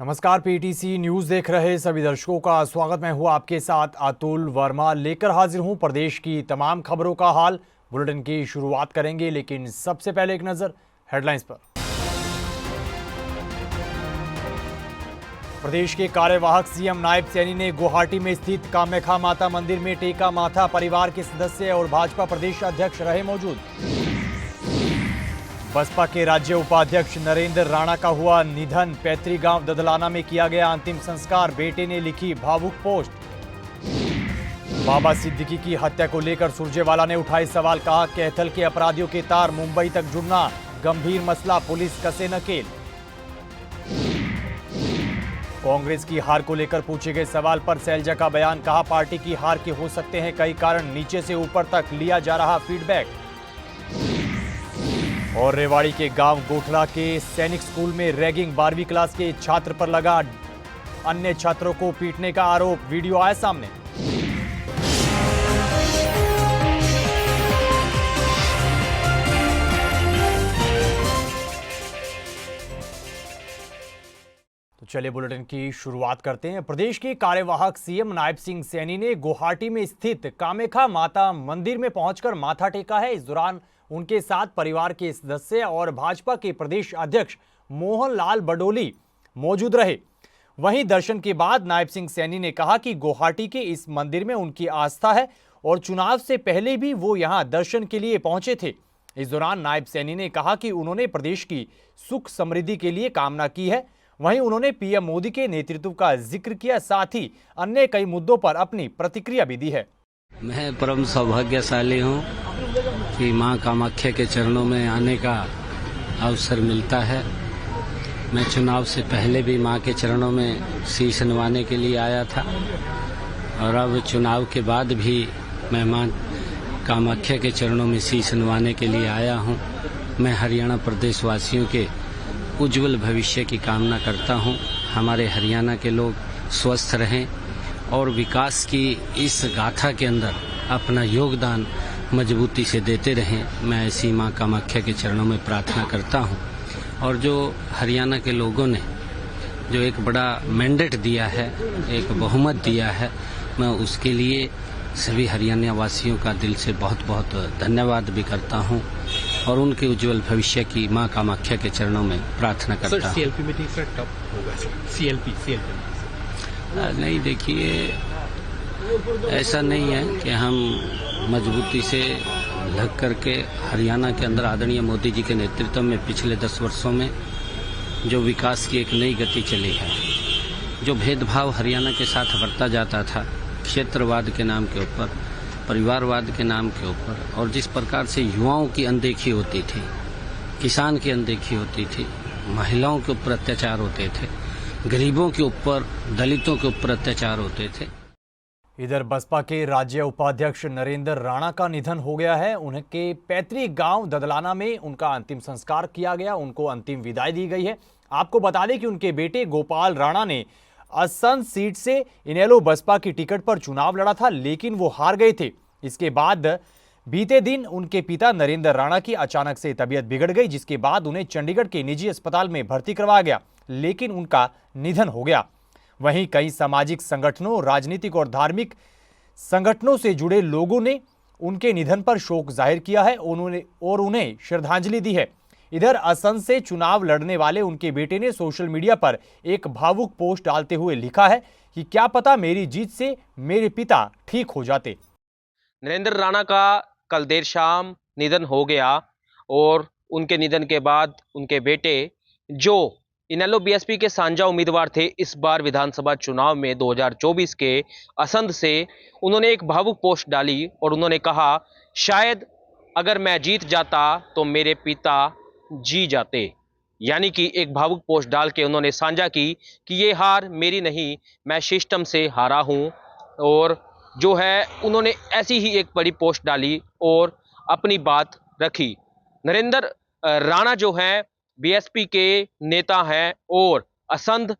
नमस्कार, PTC news देख रहे सभी दर्शकों का स्वागत। मैं हूं आपके साथ अतुल वर्मा, लेकर हाजिर हूं प्रदेश की तमाम खबरों का हाल। बुलेटिन की शुरुआत करेंगे, लेकिन सबसे पहले एक नजर हेडलाइंस पर। प्रदेश के कार्यवाहक सीएम नायब सैनी ने गुवाहाटी में स्थित कामाख्या माता मंदिर में टेका माथा। परिवार के सदस्य और भाजपा प्रदेश अध्यक्ष रहे मौजूद। बसपा के राज्य उपाध्यक्ष नरेंद्र राणा का हुआ निधन। पैतृक गांव ददलाना में किया गया अंतिम संस्कार। बेटे ने लिखी भावुक पोस्ट। बाबा सिद्दीकी की हत्या को लेकर सुरजेवाला ने उठाए सवाल। कहा, कैथल के अपराधियों के तार मुंबई तक जुड़ना गंभीर मसला, पुलिस कसे नकेल। कांग्रेस की हार को लेकर पूछे गए सवाल पर शैलजा का बयान। कहा, पार्टी की हार के हो सकते हैं कई कारण, नीचे से ऊपर तक लिया जा रहा फीडबैक। और रेवाड़ी के गांव गोठला के सैनिक स्कूल में रैगिंग, 12वीं क्लास के छात्र पर लगा अन्य छात्रों को पीटने का आरोप। वीडियो आया सामने। तो चलिए बुलेटिन की शुरुआत करते हैं। प्रदेश के कार्यवाहक सीएम नायब सिंह सैनी ने गुवाहाटी में स्थित कामाख्या माता मंदिर में पहुंचकर माथा टेका है। इस दौरान उनके साथ परिवार के सदस्य और भाजपा के प्रदेश अध्यक्ष मोहन लाल बडोली मौजूद रहे। वहीं दर्शन के बाद नायब सिंह सैनी ने कहा कि गुवाहाटी के इस मंदिर में उनकी आस्था है और चुनाव से पहले भी वो यहां दर्शन के लिए पहुंचे थे। इस दौरान नायब सैनी ने कहा कि उन्होंने प्रदेश की सुख समृद्धि के लिए कामना की है। वहीं उन्होंने पीएम मोदी के नेतृत्व का जिक्र किया, साथ ही अन्य कई मुद्दों पर अपनी प्रतिक्रिया भी दी है। मैं परम सौभाग्यशाली हूँ कि माँ कामाख्या के चरणों में आने का अवसर मिलता है। मैं चुनाव से पहले भी माँ के चरणों में शीश नवाने के लिए आया था और अब चुनाव के बाद भी मैं माँ कामाख्या के चरणों में शीश नवाने के लिए आया हूँ। मैं हरियाणा प्रदेश वासियों के उज्जवल भविष्य की कामना करता हूँ। हमारे हरियाणा के लोग स्वस्थ रहें और विकास की इस गाथा के अंदर अपना योगदान मजबूती से देते रहें। मैं ऐसी माँ कामाख्या के चरणों में प्रार्थना करता हूँ। और जो हरियाणा के लोगों ने जो एक बड़ा मैंडेट दिया है, एक बहुमत दिया है, मैं उसके लिए सभी हरियाणा वासियों का दिल से बहुत बहुत धन्यवाद भी करता हूँ और उनके उज्जवल भविष्य की माँ कामाख्या के चरणों में प्रार्थना करता हूँ। सीएलपी मीटिंग सर कब होगा? सीएलपी नहीं, देखिए, ऐसा नहीं है कि हम मजबूती से लग करके हरियाणा के अंदर आदरणीय मोदी जी के नेतृत्व में पिछले 10 वर्षों में जो विकास की एक नई गति चली है, जो भेदभाव हरियाणा के साथ बरता जाता था क्षेत्रवाद के नाम के ऊपर, परिवारवाद के नाम के ऊपर, और जिस प्रकार से युवाओं की अनदेखी होती थी, किसान की अनदेखी होती थी, महिलाओं के ऊपर अत्याचार होते थे, गरीबों के ऊपर, दलितों के ऊपर अत्याचार होते थे। इधर बसपा के राज्य उपाध्यक्ष नरेंद्र राणा का निधन हो गया है। उनके पैतृक गांव ददलाना में उनका अंतिम संस्कार किया गया, उनको अंतिम विदाई दी गई है। आपको बता दें कि उनके बेटे गोपाल राणा ने असंध सीट से इनेलो बसपा की टिकट पर चुनाव लड़ा था, लेकिन वो हार गए थे। इसके बाद बीते दिन उनके पिता नरेंद्र राणा की अचानक से तबीयत बिगड़ गई, जिसके बाद उन्हें चंडीगढ़ के निजी अस्पताल में भर्ती करवाया गया, लेकिन उनका निधन हो गया। वहीं कई सामाजिक संगठनों, राजनीतिक और धार्मिक संगठनों से जुड़े लोगों ने उनके निधन पर शोक जाहिर किया है और उन्हें श्रद्धांजलि दी है। इधर असम से चुनाव लड़ने वाले उनके बेटे ने सोशल मीडिया पर एक भावुक पोस्ट डालते हुए लिखा है कि क्या पता मेरी जीत से मेरे पिता ठीक हो जाते। नरेंद्र राणा का कल देर शाम निधन हो गया और उनके निधन के बाद उनके बेटे, जो इनेलो बीएसपी के साझा उम्मीदवार थे इस बार विधानसभा चुनाव में 2024 के असंध से, उन्होंने एक भावुक पोस्ट डाली और उन्होंने कहा, शायद अगर मैं जीत जाता तो मेरे पिता जी जाते। यानी कि एक भावुक पोस्ट डाल के उन्होंने साझा की कि ये हार मेरी नहीं, मैं सिस्टम से हारा हूं। और जो है उन्होंने ऐसी ही एक बड़ी पोस्ट डाली और अपनी बात रखी। नरेंद्र राणा जो है बीएसपी के नेता हैं और असंध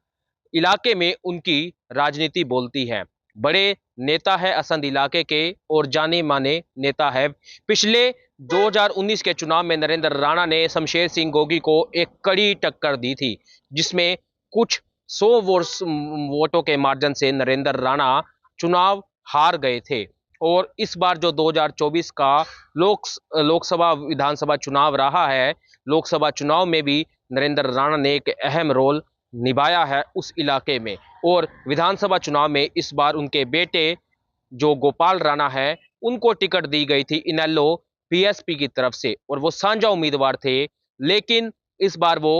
इलाके में उनकी राजनीति बोलती है। बड़े नेता है असंध इलाके के और जाने माने नेता है। पिछले 2019 के चुनाव में नरेंद्र राणा ने शमशेर सिंह गोगी को एक कड़ी टक्कर दी थी, जिसमें कुछ 100 वोटों के मार्जिन से नरेंद्र राणा चुनाव हार गए थे। और इस बार जो 2024 का लोकसभा विधानसभा चुनाव रहा है, लोकसभा चुनाव में भी नरेंद्र राणा ने एक अहम रोल निभाया है उस इलाके में। और विधानसभा चुनाव में इस बार उनके बेटे जो गोपाल राणा है, उनको टिकट दी गई थी इनेलो बीएसपी की तरफ से, और वो साझा उम्मीदवार थे। लेकिन इस बार वो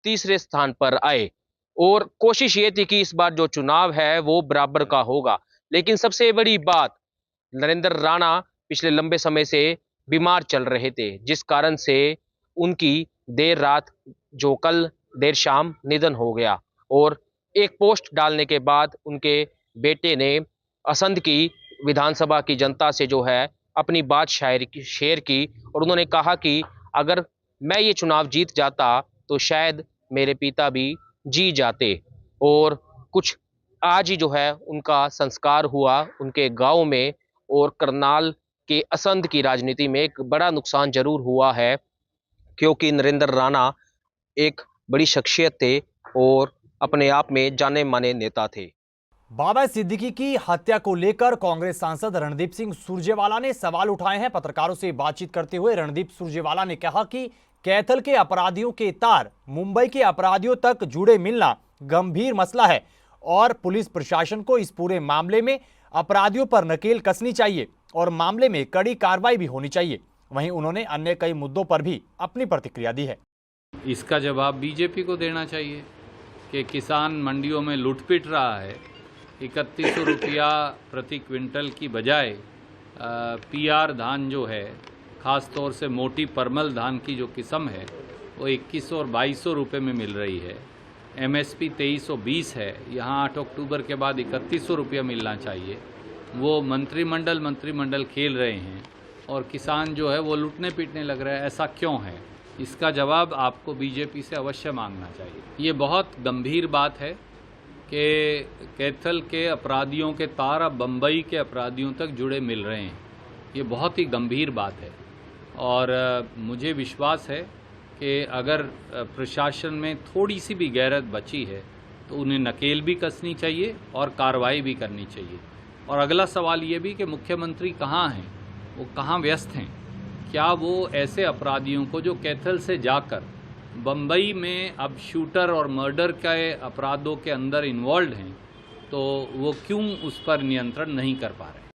तीसरे स्थान पर आए और कोशिश ये थी कि इस बार जो चुनाव है वो बराबर का होगा। लेकिन सबसे बड़ी बात, नरेंद्र राणा पिछले लंबे समय से बीमार चल रहे थे, जिस कारण से उनकी देर रात जो कल देर शाम निधन हो गया। और एक पोस्ट डालने के बाद उनके बेटे ने असंध की विधानसभा की जनता से जो है अपनी बात शेयर की, और उन्होंने कहा कि अगर मैं ये चुनाव जीत जाता तो शायद मेरे पिता भी जी जाते। और कुछ आज ही जो है उनका संस्कार हुआ उनके गांव में। और करनाल के असंध की राजनीति में एक बड़ा नुकसान जरूर हुआ है, क्योंकि नरेंद्र राणा एक बड़ी शख्सियत थे और अपने आप में जाने माने नेता थे। बाबा सिद्दीकी की हत्या को लेकर कांग्रेस सांसद रणदीप सिंह सुरजेवाला ने सवाल उठाए हैं। पत्रकारों से बातचीत करते हुए रणदीप सुरजेवाला ने कहा कि कैथल के अपराधियों के तार मुंबई के अपराधियों तक जुड़े मिलना गंभीर मसला है और पुलिस प्रशासन को इस पूरे मामले में अपराधियों पर नकेल कसनी चाहिए और मामले में कड़ी कार्रवाई भी होनी चाहिए। वहीं उन्होंने अन्य कई मुद्दों पर भी अपनी प्रतिक्रिया दी है। इसका जवाब बीजेपी को देना चाहिए कि किसान मंडियों में लूटपिट रहा है। 3100 रुपया प्रति क्विंटल की बजाय पीआर धान जो है, ख़ास तौर से मोटी परमल धान की जो किस्म है, वो 2100 और 2200 रुपये में मिल रही है। एमएसपी 2320 है। यहाँ 8 अक्टूबर के बाद 3100 रुपया मिलना चाहिए। वो मंत्रिमंडल खेल रहे हैं और किसान जो है वो लूटने पीटने लग रहा है। ऐसा क्यों है? इसका जवाब आपको बीजेपी से अवश्य मांगना चाहिए। ये बहुत गंभीर बात है कि कैथल के अपराधियों के तार अब बम्बई के अपराधियों तक जुड़े मिल रहे हैं। ये बहुत ही गंभीर बात है और मुझे विश्वास है कि अगर प्रशासन में थोड़ी सी भी गैरत बची है तो उन्हें नकेल भी कसनी चाहिए और कार्रवाई भी करनी चाहिए। और अगला सवाल ये भी कि मुख्यमंत्री कहाँ हैं, वो कहाँ व्यस्त हैं? क्या वो ऐसे अपराधियों को जो कैथल से जाकर बम्बई में अब शूटर और मर्डर के अपराधों के अंदर इन्वॉल्व हैं, तो वो क्यों उस पर नियंत्रण नहीं कर पा रहे?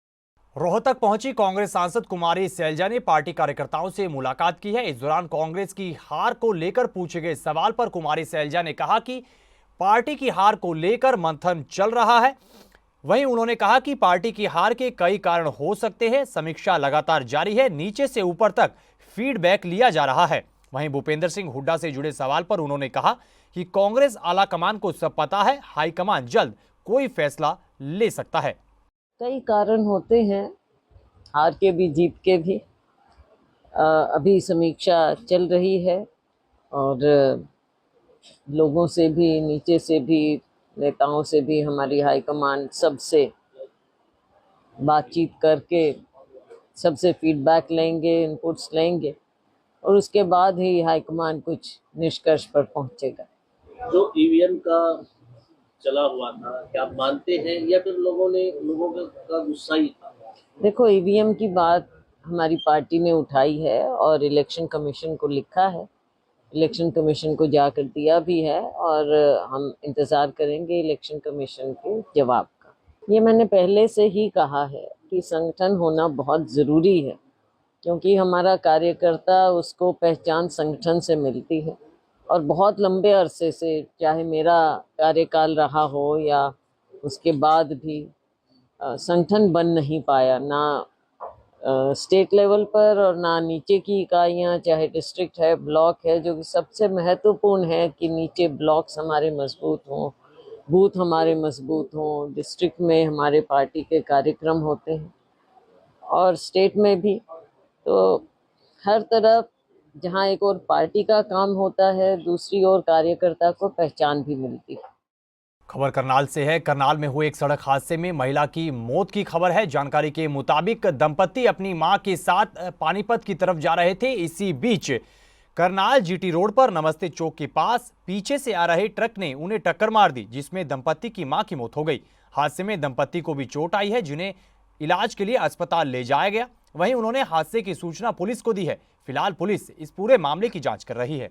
रोहतक पहुंची कांग्रेस सांसद कुमारी सैलजा ने पार्टी कार्यकर्ताओं से मुलाकात की है। इस दौरान कांग्रेस की हार को लेकर पूछे गए सवाल पर कुमारी सैलजा ने कहा कि पार्टी की हार को लेकर मंथन चल रहा है। वहीं उन्होंने कहा कि पार्टी की हार के कई कारण हो सकते हैं, समीक्षा लगातार जारी है, नीचे से ऊपर तक फीडबैक लिया जा रहा है। वहीं भूपेंद्र सिंह हुड्डा से जुड़े सवाल पर उन्होंने कहा कि कांग्रेस आलाकमान को सब पता है, हाईकमान जल्द कोई फैसला ले सकता है। कई कारण होते हैं, हार के भी जीत के भी। अभी समीक्षा चल रही है और लोगों से भी, नीचे से भी, नेताओं से भी, हमारी हाईकमान सबसे बातचीत करके सबसे फीडबैक लेंगे, इनपुट्स लेंगे और उसके बाद ही हाईकमान कुछ निष्कर्ष पर पहुंचेगा। जो ईवीएम का चला हुआ था, क्या आप मानते हैं या फिर लोगों का गुस्सा ही था? देखो, ईवीएम की बात हमारी पार्टी ने उठाई है और इलेक्शन कमीशन को लिखा है, इलेक्शन कमीशन को जाकर दिया भी है और हम इंतज़ार करेंगे इलेक्शन कमीशन के जवाब का। ये मैंने पहले से ही कहा है कि संगठन होना बहुत ज़रूरी है, क्योंकि हमारा कार्यकर्ता, उसको पहचान संगठन से मिलती है और बहुत लंबे अरसे से, चाहे मेरा कार्यकाल रहा हो या उसके बाद भी, संगठन बन नहीं पाया, ना स्टेट लेवल पर और ना नीचे की इकाइयां, चाहे डिस्ट्रिक्ट है, ब्लॉक है, जो कि सबसे महत्वपूर्ण है कि नीचे ब्लॉक्स हमारे मजबूत हों, बूथ हमारे मजबूत हों, डिस्ट्रिक्ट में हमारे पार्टी के कार्यक्रम होते हैं और स्टेट में भी। तो हर तरफ जहां एक और पार्टी का काम होता है, दूसरी ओर कार्यकर्ता को पहचान भी मिलती है। खबर करनाल से है। करनाल में हुए एक सड़क हादसे में महिला की मौत की खबर है। जानकारी के मुताबिक दंपति अपनी मां के साथ पानीपत की तरफ जा रहे थे। इसी बीच करनाल जीटी रोड पर नमस्ते चौक के पास पीछे से आ रहे ट्रक ने उन्हें टक्कर मार दी, जिसमें दंपत्ति की मां की मौत हो गई। हादसे में दंपत्ति को भी चोट आई है, जिन्हें इलाज के लिए अस्पताल ले जाया गया। वहीं उन्होंने हादसे की सूचना पुलिस को दी है। फिलहाल पुलिस इस पूरे मामले की जांच कर रही है।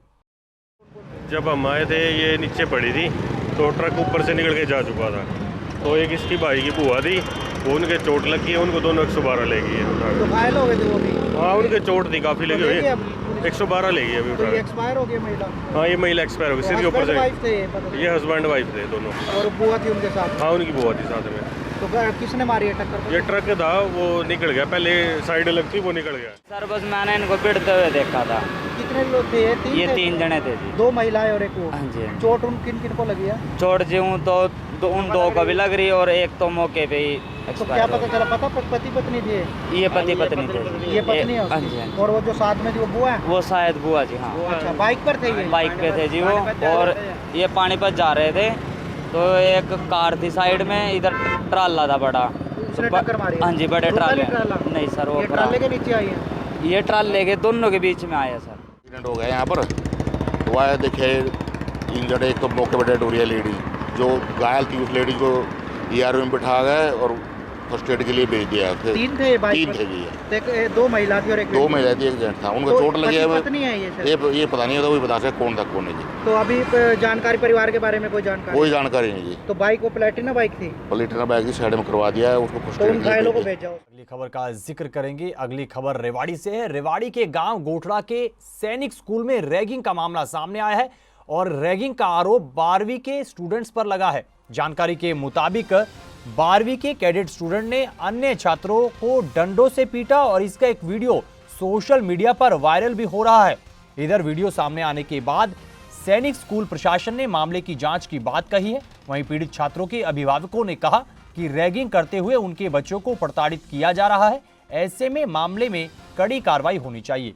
जब हम आए थे ये नीचे पड़ी थी तो ट्रक ऊपर से निकल के जा चुका था, तो एक इसकी भाई की बुआ थी, वो उनके चोट लगी है, उनको दोनों 112 ले गई है। तो घायल हो गए थे वो भी? हाँ, उनके चोट थी, काफ़ी लगी हुई है। 112 ले गई अभी। तो ये एक्सपायर हो गई महिला? हाँ, ये महिला एक्सपायर हो गई, सिर के ऊपर से। ये हस्बैंड वाइफ थे दोनों। और बुआ थी उनके साथ? हाँ, उनकी बुआ थी साथ में। तो किसने मारी है टक्कर? ये ट्रक था, वो निकल गया, पहले साइड अलग थी, वो निकल गया। सर बस मैंने इनको भिड़ते हुए देखा था। कितने लोग थे? ये 3 जने थे जी। 2 महिलाएं और एक वो? हाँ जी। चोट उन किन किन को लगी है? चोट जी हूँ तो उन 2 को भी लग रही और एक तो मौके पे ही तो क्या पता चला? पता पति पत्नी थे? ये पति पत्नी थे। ये पत्नी है? हाँ जी, हाँ जी। और वो जो साथ में थी वो बुआ है? वो शायद बुआ जी। हाँ। अच्छा, बाइक पर थे ये? बाइक पे थे जी वो, और ये पानीपत जा रहे थे तो एक कार थी साइड में, इधर ट्राला था बड़ा। टक्कर मारी? हाँ जी, बड़े ट्राले। नहीं सर, वो ट्राले के नीचे आई है? ये ट्राले के दोनों के बीच में आया सर। एक्सीडेंट हो गया यहाँ पर। वो आया, देखे 3 जने, एक तो मौके पर डेड हो रही है लेडी, जो घायल थी उस लेडी को ER में बिठा गए और फर्स्ट एड के लिए भेज दिया। फिर 3 थे बाइक? 3 थे जी। 2 महिला थी और एक 2 महिला थी, एक जेंट था। उनको तो चोट लगी है। पत्नी है ये पता नहीं होता, वही बता सकते कौन था कौन नहीं जी। तो अभी जानकारी परिवार के बारे में कोई जानकारी? कोई जानकारी नहीं जी। तो बाइक वो प्लेटिना बाइक थी? प्लेटिना बाइक की साइड में करवा दिया है, उसको फर्स्ट एड के लिए घायलों को भेज भेजा। अगली खबर का जिक्र करेंगे। अगली खबर रेवाड़ी से है। रेवाड़ी के गांव गोठड़ा के सैनिक स्कूल में रैगिंग का मामला सामने आया है और रैगिंग का आरोप 12वीं के स्टूडेंट्स पर लगा है। जानकारी के मुताबिक 12वीं के कैडेट स्टूडेंट ने अन्य छात्रों को डंडों से पीटा और इसका एक वीडियो सोशल मीडिया पर वायरल भी हो रहा है। इधर वीडियो सामने आने के बाद सैनिक स्कूल प्रशासन ने मामले की जांच की बात कही है। वहीं पीड़ित छात्रों के अभिभावकों ने कहा कि रैगिंग करते हुए उनके बच्चों को प्रताड़ित किया जा रहा है। ऐसे में मामले में कड़ी कार्रवाई होनी चाहिए।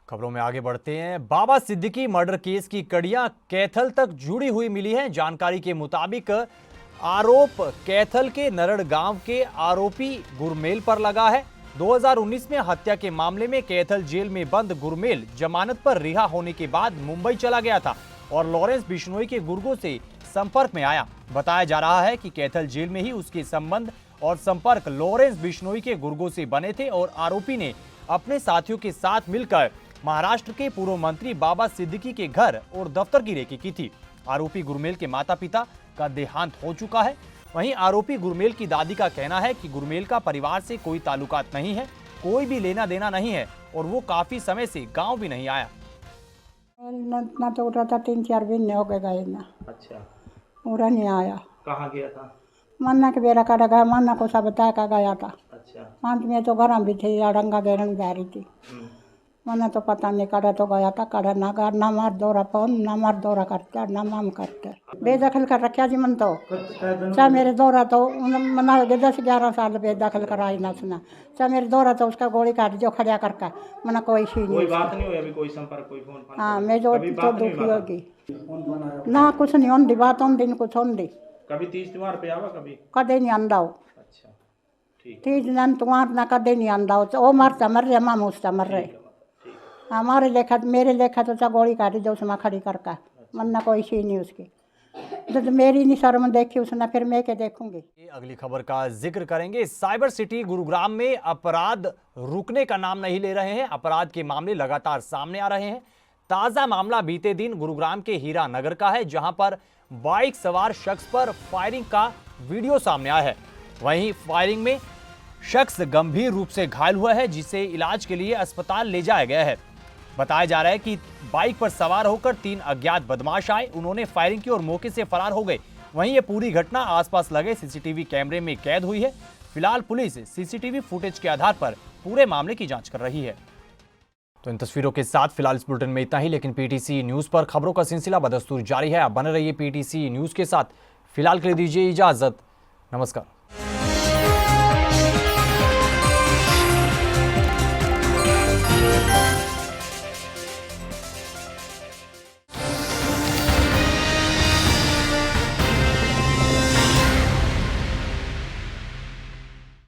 खबरों में आगे बढ़ते हैं। बाबा सिद्दीकी मर्डर केस की कड़ियां कैथल तक जुड़ी हुई मिली हैं। जानकारी के मुताबिक आरोप कैथल के नरड़ गांव के आरोपी गुरमेल पर लगा है। 2019 में हत्या के मामले में कैथल जेल में बंद गुरमेल जमानत पर रिहा होने के बाद मुंबई चला गया था और लॉरेंस बिश्नोई के गुर्गों से संपर्क में आया। बताया जा रहा है कि कैथल जेल में ही उसके संबंध और संपर्क लॉरेंस बिश्नोई के गुर्गों से बने थे और आरोपी ने अपने साथियों के साथ मिलकर महाराष्ट्र के पूर्व मंत्री बाबा सिद्दीकी के घर और दफ्तर की रेकी की थी। आरोपी गुरमेल के माता पिता का देहांत हो चुका है। वहीं आरोपी गुरमेल की दादी का कहना है कि गुरमेल का परिवार से कोई ताल्लुकात नहीं है, कोई भी लेना देना नहीं है और वो काफी समय से गांव भी नहीं आया। ना तो उठा था, 3-4 महीने हो गए गए ना। अच्छा, पूरा नहीं आया। कहाँ गया था? मन्ना के बेरा काटा गया, मन्ना को सब बता का गया था। अच्छा, अंत में तो घर भी थे, अड़ंगा घेरन जा रही थी। मन्ना तो पता नहीं, काटा तो गया था, काटा ना मार दौरा पौन, ना मार दौरा करते, ना माम करते, बेदखल कर रखा जी मन तो। चाहे मेरे दौरा तो मना 10-11 साल बेदखल कराई ना सुना। चाहे मेरे दौरा तो उसका गोली काट जो खड़ा करके मना कोई सी नहीं। कोई बात नहीं हुई अभी? कोई संपर्क, कोई फोन? हाँ, मैं जो तो दुखी होगी ना, कुछ नहीं होती बात, उन दिन कुछ होती। कभी 30 त्योहार पे आवा? कदे नहीं आंदा हो। अच्छा, ठीक। 30 दिन तुम्हार ना कदे नहीं आंदा हो। वो मरता मर रहे, माम उसका मर रहे। हमारे लेखा मेरे लेखा तो गोली काटी जो उसमें खड़ी करके, मन्ना कोई सी नहीं उसकी। तो मेरी नहीं शर्म देखी उसने, फिर मैं क्या देखूंगी। अगली खबर का जिक्र करेंगे। साइबर सिटी गुरुग्राम में अपराध रुकने का नाम नहीं ले रहे हैं। अपराध के मामले लगातार सामने आ रहे हैं। ताजा मामला बीते दिन गुरुग्राम के हीरा नगर का है, जहां पर बाइक सवार शख्स पर फायरिंग का वीडियो सामने आया है। वहीं फायरिंग में शख्स गंभीर रूप से घायल हुआ है, जिसे इलाज के लिए अस्पताल ले जाया गया है। बताया जा रहा है कि बाइक पर सवार होकर 3 अज्ञात बदमाश आए, उन्होंने फायरिंग की और मौके से फरार हो गए। वहीं ये पूरी घटना आसपास लगे सीसीटीवी कैमरे में कैद हुई है। फिलहाल पुलिस सीसीटीवी फुटेज के आधार पर पूरे मामले की जांच कर रही है। तो इन तस्वीरों के साथ फिलहाल इस बुलेटिन में इतना ही, लेकिन पीटीसी न्यूज पर खबरों का सिलसिला बदस्तूर जारी है। आप बने रहिए पीटीसी न्यूज के साथ। फिलहाल के लिए दीजिए इजाजत। नमस्कार।